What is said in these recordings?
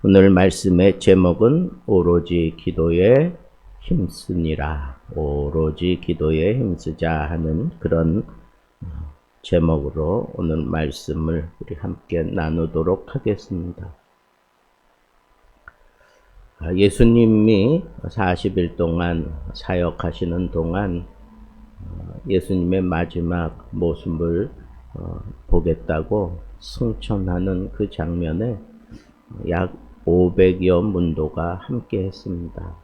오늘 말씀의 제목은 오로지 기도에 힘쓰니라. 오로지 기도에 힘쓰자 하는 그런 제목으로 오늘 말씀을 우리 함께 나누도록 하겠습니다. 예수님이 40일 동안 사역하시는 동안 예수님의 마지막 모습을 보겠다고 승천하는 그 장면에 약 500여 문도가 함께 했습니다.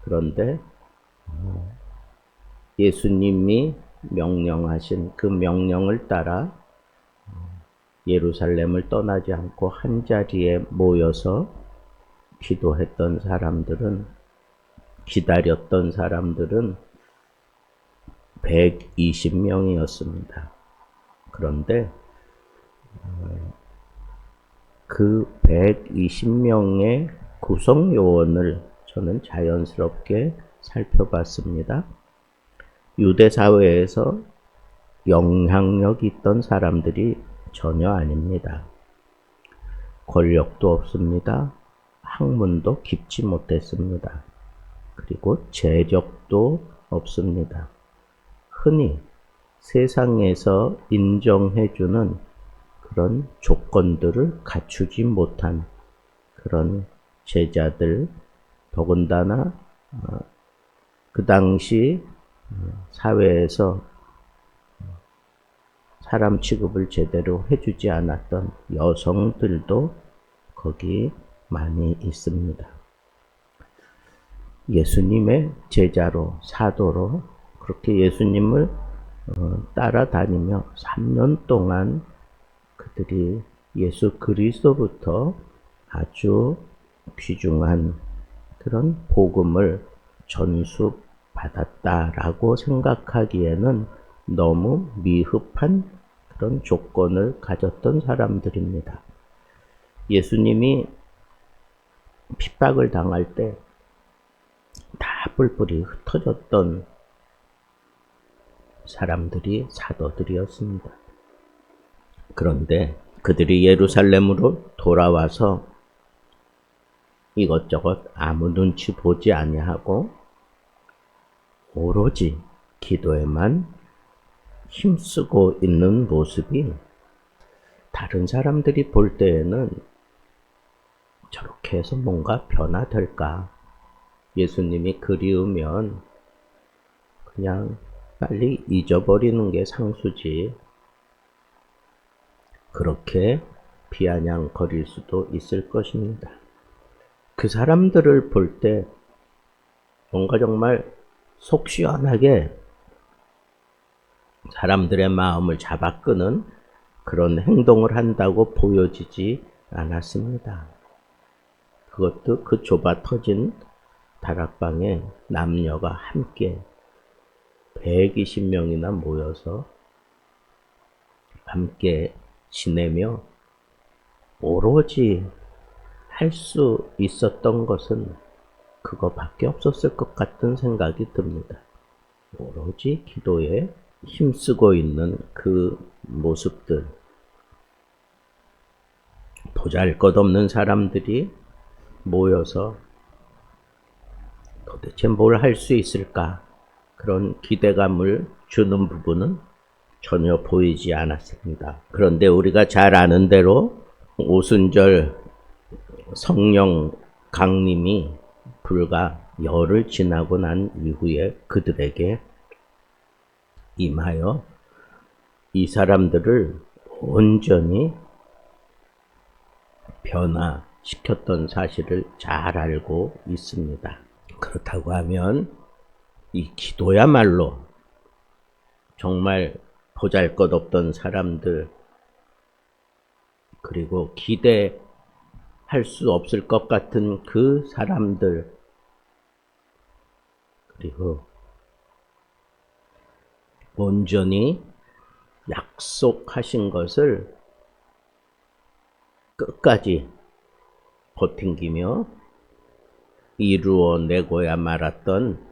그런데 예수님이 명령하신 그 명령을 따라 예루살렘을 떠나지 않고 한 자리에 모여서 기도했던 사람들은, 기다렸던 사람들은 120명이었습니다. 그런데 그 120명의 구성 요원을 저는 자연스럽게 살펴봤습니다. 유대 사회에서 영향력 있던 사람들이 전혀 아닙니다. 권력도 없습니다. 학문도 깊지 못했습니다. 그리고 재력도 없습니다. 흔히 세상에서 인정해주는 그런 조건들을 갖추지 못한 그런 제자들, 더군다나 그 당시 사회에서 사람 취급을 제대로 해주지 않았던 여성들도 거기 많이 있습니다. 예수님의 제자로, 사도로 그렇게 예수님을 따라다니며 3년 동안 그들이 예수 그리스도부터 아주 귀중한 그런 복음을 전수받았다라고 생각하기에는 너무 미흡한 그런 조건을 가졌던 사람들입니다. 예수님이 핍박을 당할 때 다 뿔뿔이 흩어졌던 사람들이 사도들이었습니다. 그런데 그들이 예루살렘으로 돌아와서 이것저것 아무 눈치 보지 아니하고 오로지 기도에만 힘쓰고 있는 모습이 다른 사람들이 볼 때에는 저렇게 해서 뭔가 변화될까? 예수님이 그리우면 그냥 빨리 잊어버리는 게 상수지. 그렇게 비아냥거릴 수도 있을 것입니다. 그 사람들을 볼 때 뭔가 정말 속 시원하게 사람들의 마음을 잡아끄는 그런 행동을 한다고 보여지지 않았습니다. 그것도 그 좁아 터진 다락방에 남녀가 함께 120명이나 모여서 함께 지내며 오로지 할 수 있었던 것은 그거밖에 없었을 것 같은 생각이 듭니다. 오로지 기도에 힘쓰고 있는 그 모습들, 보잘것없는 사람들이 모여서 도대체 뭘 할 수 있을까? 그런 기대감을 주는 부분은 전혀 보이지 않았습니다. 그런데 우리가 잘 아는 대로 오순절 성령 강림이 불과 열흘 지나고 난 이후에 그들에게 임하여 이 사람들을 온전히 변화시켰던 사실을 잘 알고 있습니다. 그렇다고 하면 이 기도야말로 정말 보잘것없던 사람들, 그리고 기대할 수 없을 것 같은 그 사람들, 그리고 온전히 약속하신 것을 끝까지 버팅기며 이루어내고야 말았던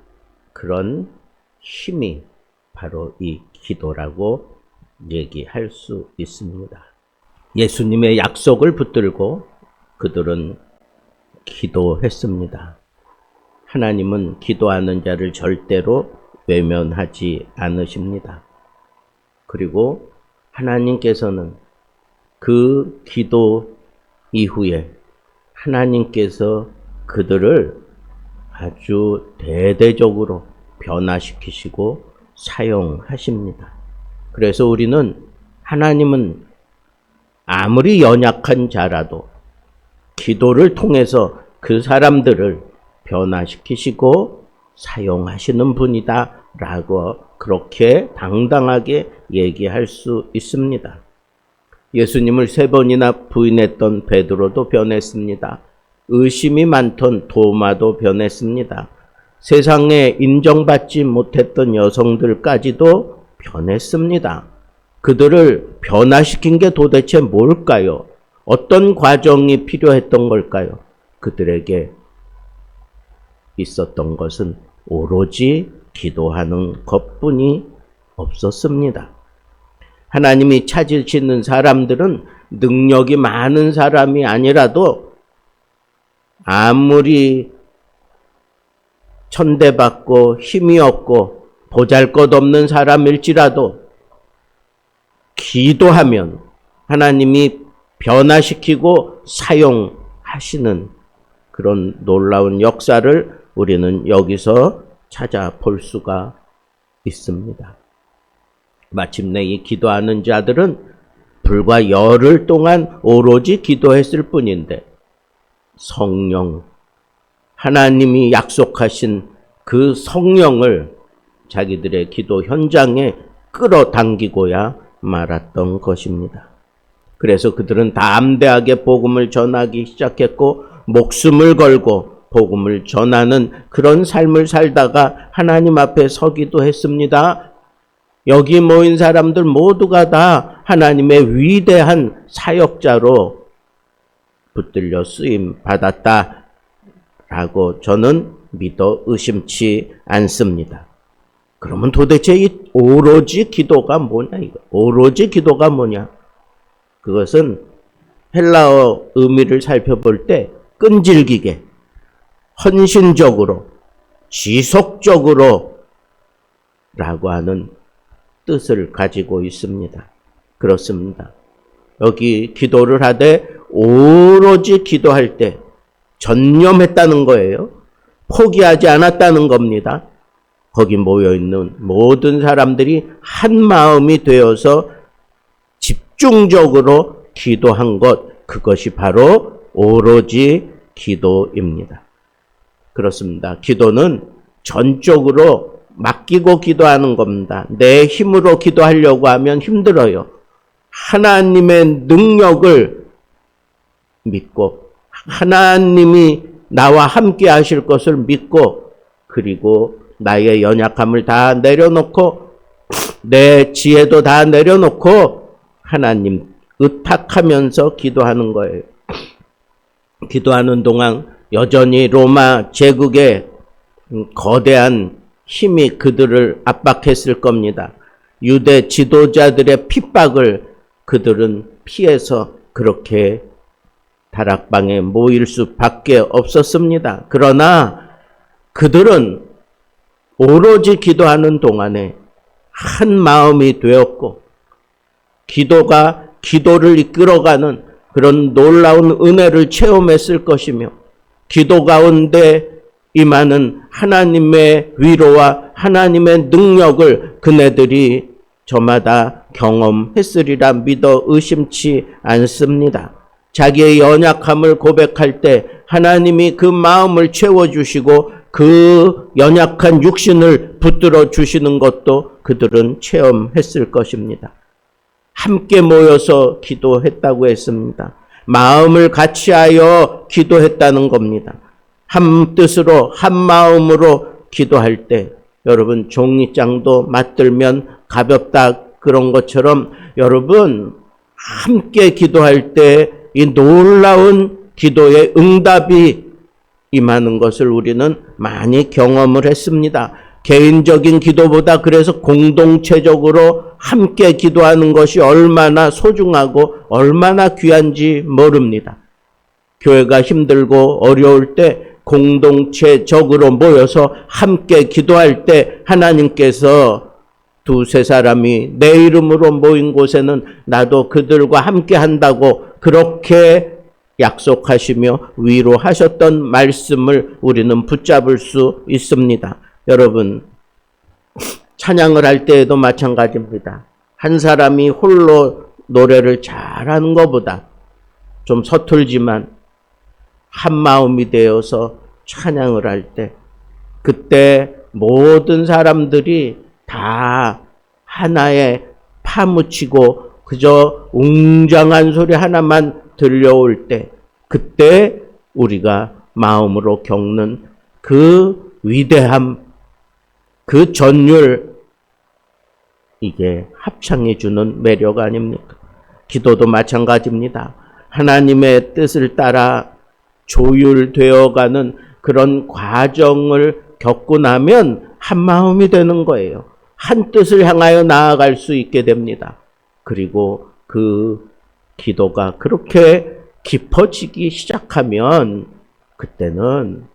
그런 힘이 바로 이 기도라고 얘기할 수 있습니다. 예수님의 약속을 붙들고 그들은 기도했습니다. 하나님은 기도하는 자를 절대로 외면하지 않으십니다. 그리고 하나님께서는 그 기도 이후에 하나님께서 그들을 아주 대대적으로 변화시키시고 사용하십니다. 그래서 우리는 하나님은 아무리 연약한 자라도 기도를 통해서 그 사람들을 변화시키시고 사용하시는 분이다 라고 그렇게 당당하게 얘기할 수 있습니다. 예수님을 3번이나 부인했던 베드로도 변했습니다. 의심이 많던 도마도 변했습니다. 세상에 인정받지 못했던 여성들까지도 변했습니다. 그들을 변화시킨 게 도대체 뭘까요? 어떤 과정이 필요했던 걸까요? 그들에게 있었던 것은 오로지 기도하는 것뿐이 없었습니다. 하나님이 찾으시는 사람들은 능력이 많은 사람이 아니라도 아무리 천대받고 힘이 없고 보잘것없는 사람일지라도 기도하면 하나님이 변화시키고 사용하시는 그런 놀라운 역사를 우리는 여기서 찾아볼 수가 있습니다. 마침내 이 기도하는 자들은 불과 열흘 동안 오로지 기도했을 뿐인데 성령, 하나님이 약속하신 그 성령을 자기들의 기도 현장에 끌어당기고야 말았던 것입니다. 그래서 그들은 담대하게 복음을 전하기 시작했고 목숨을 걸고 복음을 전하는 그런 삶을 살다가 하나님 앞에 서기도 했습니다. 여기 모인 사람들 모두가 다 하나님의 위대한 사역자로 붙들려 쓰임 받았다라고 저는 믿어 의심치 않습니다. 그러면 도대체 이 오로지 기도가 뭐냐 이거? 오로지 기도가 뭐냐? 그것은 헬라어 의미를 살펴볼 때 끈질기게, 헌신적으로, 지속적으로 라고 하는 뜻을 가지고 있습니다. 그렇습니다. 여기 기도를 하되 오로지 기도할 때 전념했다는 거예요. 포기하지 않았다는 겁니다. 거기 모여있는 모든 사람들이 한 마음이 되어서 집중적으로 기도한 것, 그것이 바로 오로지 기도입니다. 그렇습니다. 기도는 전적으로 맡기고 기도하는 겁니다. 내 힘으로 기도하려고 하면 힘들어요. 하나님의 능력을 믿고 하나님이 나와 함께 하실 것을 믿고 그리고 나의 연약함을 다 내려놓고 내 지혜도 다 내려놓고 하나님 의탁하면서 기도하는 거예요. 기도하는 동안 여전히 로마 제국의 거대한 힘이 그들을 압박했을 겁니다. 유대 지도자들의 핍박을 그들은 피해서 그렇게 다락방에 모일 수밖에 없었습니다. 그러나 그들은 오로지 기도하는 동안에 한 마음이 되었고 기도가 기도를 이끌어가는 그런 놀라운 은혜를 체험했을 것이며 기도 가운데 임하는 하나님의 위로와 하나님의 능력을 그네들이 저마다 경험했으리라 믿어 의심치 않습니다. 자기의 연약함을 고백할 때 하나님이 그 마음을 채워주시고 그 연약한 육신을 붙들어 주시는 것도 그들은 체험했을 것입니다. 함께 모여서 기도했다고 했습니다. 마음을 같이하여 기도했다는 겁니다. 한 뜻으로 한 마음으로 기도할 때 여러분 종이장도 맞들면 가볍다 그런 것처럼 여러분 함께 기도할 때 이 놀라운 기도의 응답이 임하는 것을 우리는 많이 경험을 했습니다. 개인적인 기도보다 그래서 공동체적으로 함께 기도하는 것이 얼마나 소중하고 얼마나 귀한지 모릅니다. 교회가 힘들고 어려울 때 공동체적으로 모여서 함께 기도할 때 하나님께서 두세 사람이 내 이름으로 모인 곳에는 나도 그들과 함께 한다고 그렇게 약속하시며 위로하셨던 말씀을 우리는 붙잡을 수 있습니다. 여러분, 찬양을 할 때에도 마찬가지입니다. 한 사람이 홀로 노래를 잘하는 것보다 좀 서툴지만 한 마음이 되어서 찬양을 할 때, 그때 모든 사람들이 다 하나에 파묻히고 그저 웅장한 소리 하나만 들려올 때, 그때 우리가 마음으로 겪는 그 위대함, 그 전율, 이게 합창이 주는 매력 아닙니까? 기도도 마찬가지입니다. 하나님의 뜻을 따라 조율되어가는 그런 과정을 겪고 나면 한 마음이 되는 거예요. 한 뜻을 향하여 나아갈 수 있게 됩니다. 그리고 그 기도가 그렇게 깊어지기 시작하면 그때는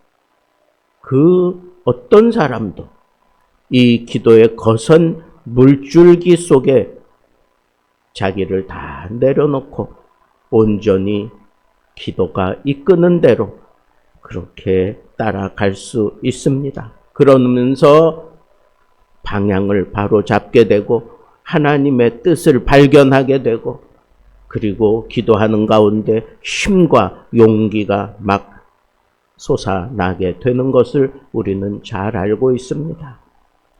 그 어떤 사람도 이 기도의 거선 물줄기 속에 자기를 다 내려놓고 온전히 기도가 이끄는 대로 그렇게 따라갈 수 있습니다. 그러면서 방향을 바로 잡게 되고 하나님의 뜻을 발견하게 되고 그리고 기도하는 가운데 힘과 용기가 막 솟아나게 되는 것을 우리는 잘 알고 있습니다.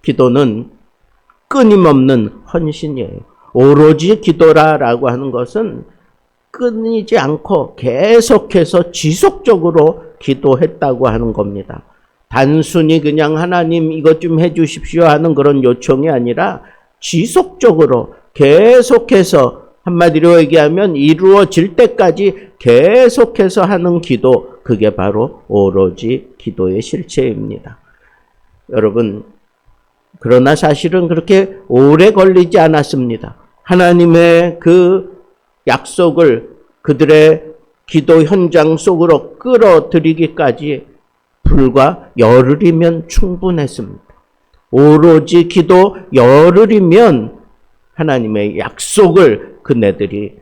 기도는 끊임없는 헌신이에요. 오로지 기도라라고 하는 것은 끊이지 않고 계속해서 지속적으로 기도했다고 하는 겁니다. 단순히 그냥 하나님 이것 좀 해주십시오 하는 그런 요청이 아니라 지속적으로 계속해서, 한마디로 얘기하면 이루어질 때까지 계속해서 하는 기도, 그게 바로 오로지 기도의 실체입니다. 여러분, 그러나 사실은 그렇게 오래 걸리지 않았습니다. 하나님의 그 약속을 그들의 기도 현장 속으로 끌어들이기까지 불과 열흘이면 충분했습니다. 오로지 기도 열흘이면 하나님의 약속을 그네들이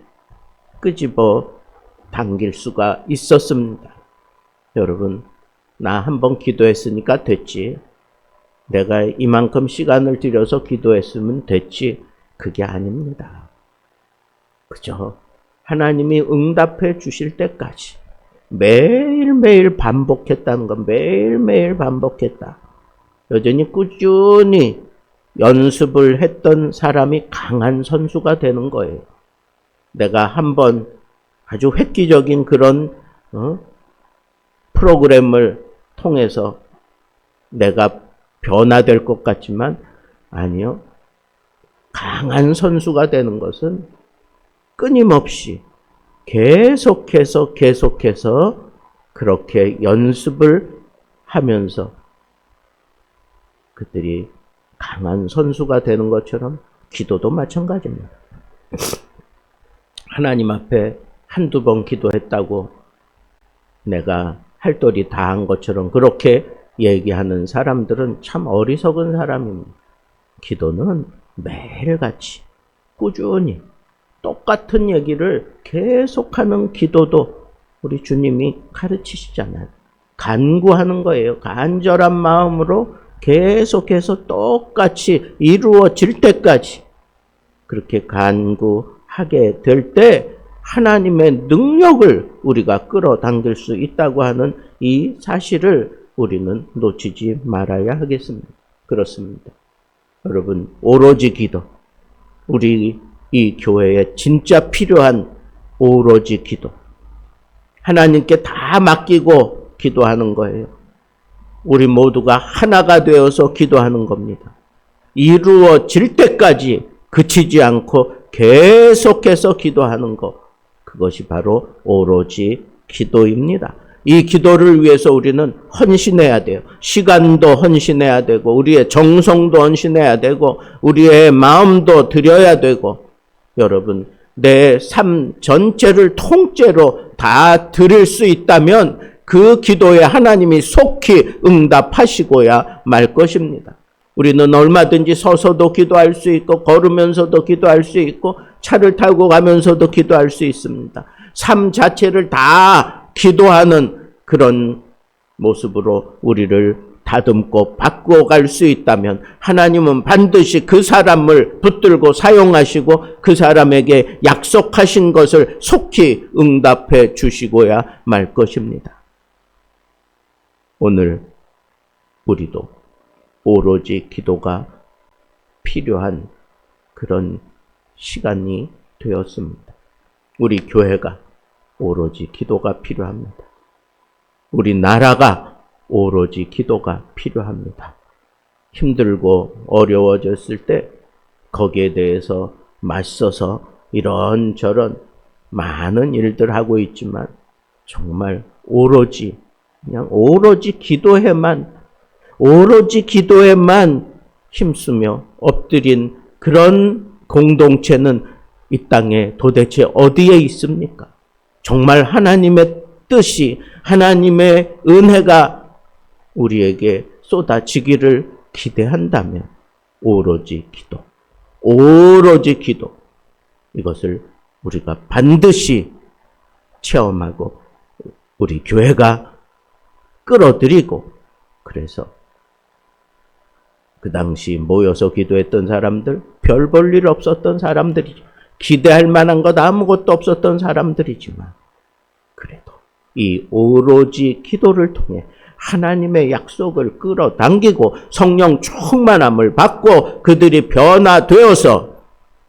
끄집어 당길 수가 있었습니다. 여러분, 나 한번 기도했으니까 됐지. 내가 이만큼 시간을 들여서 기도했으면 됐지. 그게 아닙니다. 그죠? 하나님이 응답해 주실 때까지 매일매일 반복했다는 건, 매일매일 반복했다. 여전히 꾸준히 연습을 했던 사람이 강한 선수가 되는 거예요. 내가 한번 아주 획기적인 그런 프로그램을 통해서 내가 변화될 것 같지만 아니요. 강한 선수가 되는 것은 끊임없이 계속해서 그렇게 연습을 하면서 그들이 강한 선수가 되는 것처럼 기도도 마찬가지입니다. 하나님 앞에 한두 번 기도했다고 내가 할 도리 다 한 것처럼 그렇게 얘기하는 사람들은 참 어리석은 사람입니다. 기도는 매일같이 꾸준히 똑같은 얘기를 계속하는 기도도 우리 주님이 가르치시잖아요. 간구하는 거예요. 간절한 마음으로 계속해서 똑같이 이루어질 때까지 그렇게 간구하게 될 때 하나님의 능력을 우리가 끌어당길 수 있다고 하는 이 사실을 우리는 놓치지 말아야 하겠습니다. 그렇습니다. 여러분, 오로지 기도, 우리 이 교회에 진짜 필요한 오로지 기도, 하나님께 다 맡기고 기도하는 거예요. 우리 모두가 하나가 되어서 기도하는 겁니다. 이루어질 때까지 그치지 않고 계속해서 기도하는 것, 그것이 바로 오로지 기도입니다. 이 기도를 위해서 우리는 헌신해야 돼요. 시간도 헌신해야 되고 우리의 정성도 헌신해야 되고 우리의 마음도 드려야 되고, 여러분, 내 삶 전체를 통째로 다 드릴 수 있다면 그 기도에 하나님이 속히 응답하시고야 말 것입니다. 우리는 얼마든지 서서도 기도할 수 있고 걸으면서도 기도할 수 있고 차를 타고 가면서도 기도할 수 있습니다. 삶 자체를 다 기도하는 그런 모습으로 우리를 다듬고 바꾸어 갈 수 있다면 하나님은 반드시 그 사람을 붙들고 사용하시고 그 사람에게 약속하신 것을 속히 응답해 주시고야 말 것입니다. 오늘 우리도 오로지 기도가 필요한 그런 시간이 되었습니다. 우리 교회가 오로지 기도가 필요합니다. 우리 나라가 오로지 기도가 필요합니다. 힘들고 어려워졌을 때 거기에 대해서 맞서서 이런저런 많은 일들 하고 있지만 정말 오로지 그냥 오로지 기도에만 힘쓰며 엎드린 그런 공동체는 이 땅에 도대체 어디에 있습니까? 정말 하나님의 뜻이, 하나님의 은혜가 우리에게 쏟아지기를 기대한다면 오로지 기도, 이것을 우리가 반드시 체험하고 우리 교회가 끌어들이고, 그래서 그 당시 모여서 기도했던 사람들, 별 볼 일 없었던 사람들이죠. 기대할 만한 것 아무것도 없었던 사람들이지만 그래도 이 오로지 기도를 통해 하나님의 약속을 끌어당기고 성령 충만함을 받고 그들이 변화되어서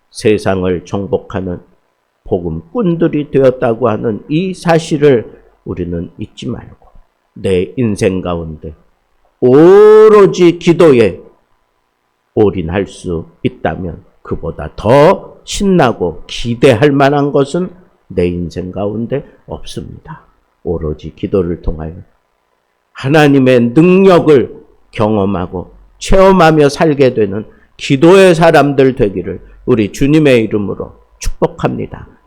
세상을 정복하는 복음꾼들이 되었다고 하는 이 사실을 우리는 잊지 말고 내 인생 가운데 오로지 기도에 올인할 수 있다면 그보다 더 신나고 기대할 만한 것은 내 인생 가운데 없습니다. 오로지 기도를 통하여 하나님의 능력을 경험하고 체험하며 살게 되는 기도의 사람들 되기를 우리 주님의 이름으로 축복합니다.